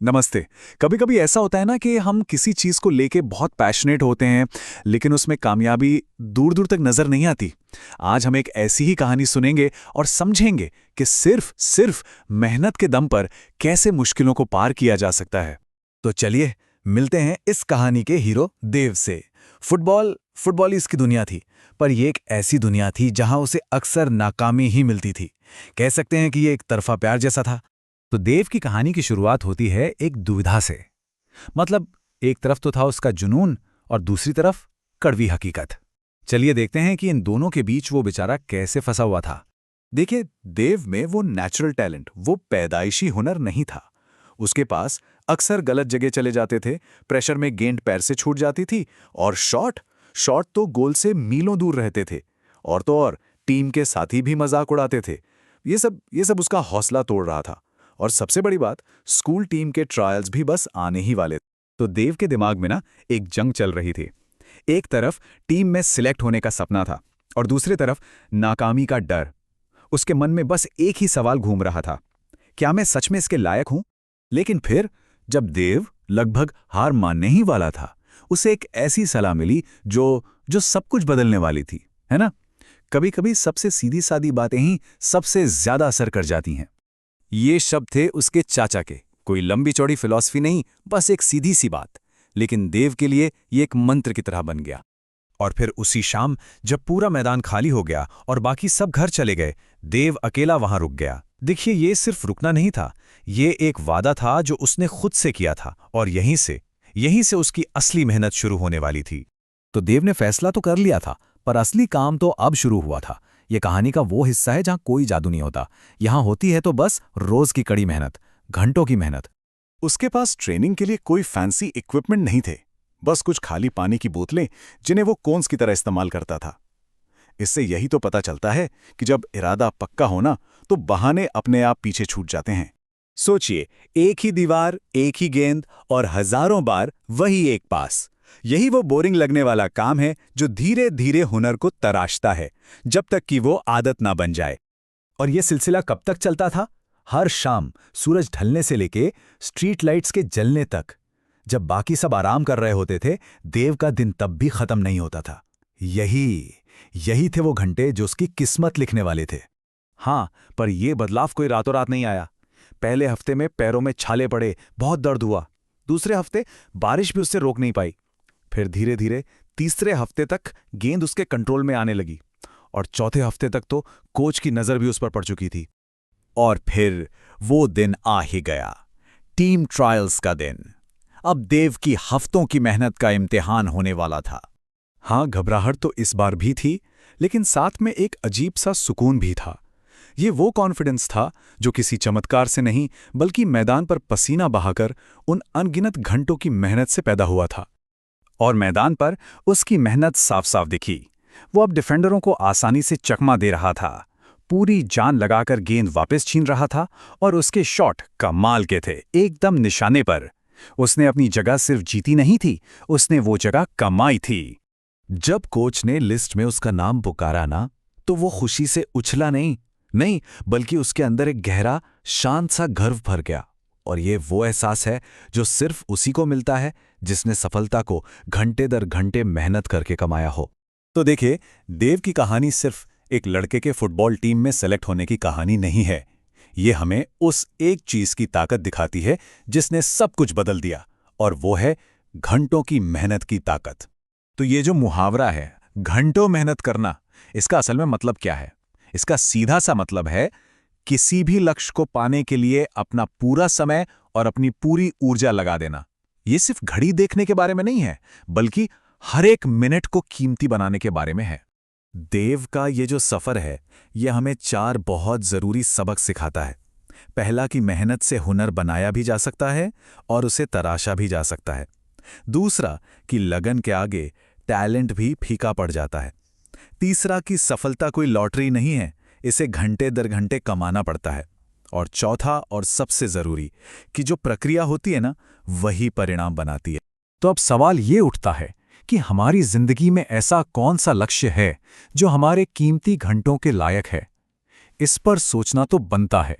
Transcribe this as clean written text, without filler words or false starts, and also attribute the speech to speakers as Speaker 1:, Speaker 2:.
Speaker 1: नमस्ते। कभी-कभी ऐसा होता है ना कि हम किसी चीज़ को लेके बहुत पैशनेट होते हैं, लेकिन उसमें कामयाबी दूर-दूर तक नज़र नहीं आती। आज हम एक ऐसी ही कहानी सुनेंगे और समझेंगे कि सिर्फ मेहनत के दम पर कैसे मुश्किलों को पार किया जा सकता है।
Speaker 2: तो चलिए मिलते हैं इस कहानी के हीरो देव से। फुटबॉल ही इसकी दुनिया थी, पर ये एक ऐसी दुनिया थी जहां उसे अक्सर नाकामी ही मिलती थी। कह सकते हैं कि ये एक तरफा प्यार जैसा था। तो देव की कहानी की शुरुआत होती है एक दुविधा से। मतलब एक तरफ तो था उसका जुनून और दूसरी तरफ कड़वी हकीकत। चलिए देखते हैं कि इन दोनों के बीच वो बेचारा कैसे फंसा हुआ था।
Speaker 1: देखिए, देव में वो नेचुरल टैलेंट, वो पैदाइशी हुनर नहीं था। उसके पास अक्सर गलत जगह चले जाते थे, प्रेशर में गेंद पैर से छूट जाती थी और शॉट शॉट तो गोल से मीलों दूर रहते थे। और तो और टीम के साथी भी मजाक उड़ाते थे। ये सब उसका हौसला तोड़ रहा था। और सबसे बड़ी बात, स्कूल टीम के ट्रायल्स भी बस आने ही वाले थे।
Speaker 2: तो देव के दिमाग में ना एक जंग चल रही थी। एक तरफ टीम में सिलेक्ट होने का सपना था और दूसरी तरफ नाकामी का डर। उसके मन में बस एक ही सवाल घूम रहा था, क्या मैं सच में इसके लायक हूं? लेकिन फिर जब देव लगभग हार मानने ही वाला था, उसे एक ऐसी सलाह मिली जो सब कुछ बदलने वाली थी, है ना? कभी-कभी सबसे सीधी-सादी बातें ही सबसे ज्यादा असर कर जाती हैं। ये शब्द थे उसके चाचा के। कोई लंबी चौड़ी फिलॉसफी नहीं, बस एक सीधी सी बात। लेकिन देव के लिए ये एक मंत्र की तरह बन गया। और फिर उसी शाम जब पूरा मैदान खाली हो गया और बाकी सब घर चले गए, देव अकेला वहां रुक गया। देखिए, ये सिर्फ रुकना नहीं था, ये एक वादा था जो उसने खुद से किया था और यहीं से उसकी असली मेहनत शुरू होने वाली थी। तो देव ने फैसला तो कर लिया था, पर असली काम तो अब शुरू हुआ था। ये कहानी का वो हिस्सा है जहां कोई जादू नहीं होता। यहां होती है तो बस रोज की कड़ी मेहनत, घंटों की मेहनत।
Speaker 1: उसके पास ट्रेनिंग के लिए कोई फैंसी इक्विपमेंट नहीं थे, बस कुछ खाली पानी की बोतलें जिन्हें वो कोन्स की तरह इस्तेमाल करता था। इससे यही तो पता चलता है कि जब इरादा पक्का होना तो बहाने अपने आप पीछे छूट जाते हैं।
Speaker 3: सोचिए, एक ही दीवार, एक ही गेंद और हजारों बार वही एक पास। यही वो बोरिंग लगने वाला काम है जो धीरे धीरे हुनर को तराशता है, जब तक कि वो आदत ना बन जाए।
Speaker 2: और ये सिलसिला कब तक चलता था? हर शाम सूरज ढलने से लेके स्ट्रीट लाइट्स के जलने तक। जब बाकी सब आराम कर रहे होते थे, देव का दिन तब भी खत्म नहीं होता था। यही थे वो घंटे जो उसकी किस्मत लिखने वाले थे। हाँ, पर यह बदलाव कोई रातों रात नहीं आया। पहले हफ्ते में पैरों में छाले पड़े, बहुत दर्द हुआ। दूसरे हफ्ते बारिश भी उससे रोक नहीं पाई। फिर धीरे धीरे तीसरे हफ्ते तक गेंद उसके कंट्रोल में आने लगी और चौथे हफ्ते तक तो कोच की नजर भी उस पर पड़ चुकी थी।
Speaker 3: और फिर वो दिन आ ही गया, टीम ट्रायल्स का दिन। अब देव की हफ्तों की मेहनत का इम्तिहान होने वाला था।
Speaker 1: हाँ, घबराहट तो इस बार भी थी, लेकिन साथ में एक अजीब सा सुकून भी था। ये वो कॉन्फिडेंस था जो किसी चमत्कार से नहीं, बल्कि मैदान पर पसीना बहाकर उन अनगिनत घंटों की मेहनत से पैदा हुआ था।
Speaker 3: और मैदान पर उसकी मेहनत साफ साफ दिखी। वो अब डिफेंडरों को आसानी से चकमा दे रहा था, पूरी जान लगाकर गेंद वापस छीन रहा था और उसके शॉट कमाल के थे, एकदम निशाने पर। उसने अपनी जगह सिर्फ जीती नहीं थी, उसने वो जगह कमाई थी।
Speaker 2: जब कोच ने लिस्ट में उसका नाम पुकारा ना, तो वो खुशी से उछला नहीं, बल्कि उसके अंदर एक गहरा शांत सा गर्व भर गया। और ये वो एहसास है जो सिर्फ उसी को मिलता है जिसने सफलता को घंटे दर घंटे मेहनत करके कमाया हो।
Speaker 1: तो देखिए, देव की कहानी सिर्फ एक लड़के के फुटबॉल टीम में सेलेक्ट होने की कहानी नहीं है। ये हमें उस एक चीज की ताकत दिखाती है जिसने सब कुछ बदल दिया, और वो है घंटों की मेहनत की ताकत।
Speaker 2: तो ये जो मुहावरा है, घंटों मेहनत करना, इसका असल में मतलब क्या है? इसका सीधा सा मतलब है किसी भी लक्ष्य को पाने के लिए अपना पूरा समय और अपनी पूरी ऊर्जा लगा देना। ये सिर्फ घड़ी देखने के बारे में नहीं है, बल्कि हर एक मिनट को कीमती बनाने के बारे में है। देव का ये जो सफर है, ये हमें 4 बहुत जरूरी सबक सिखाता है। पहला, कि मेहनत से हुनर बनाया भी जा सकता है और उसे तराशा भी जा सकता है। दूसरा, कि लगन के आगे टैलेंट भी फीका पड़ जाता है। तीसरा, कि सफलता कोई लॉटरी नहीं है, इसे घंटे दर घंटे कमाना पड़ता है। और चौथा और सबसे जरूरी, कि जो प्रक्रिया होती है ना, वही परिणाम बनाती है। तो अब सवाल ये उठता है कि हमारी जिंदगी में ऐसा कौन सा लक्ष्य है जो हमारे कीमती घंटों के लायक है? इस पर सोचना तो बनता है।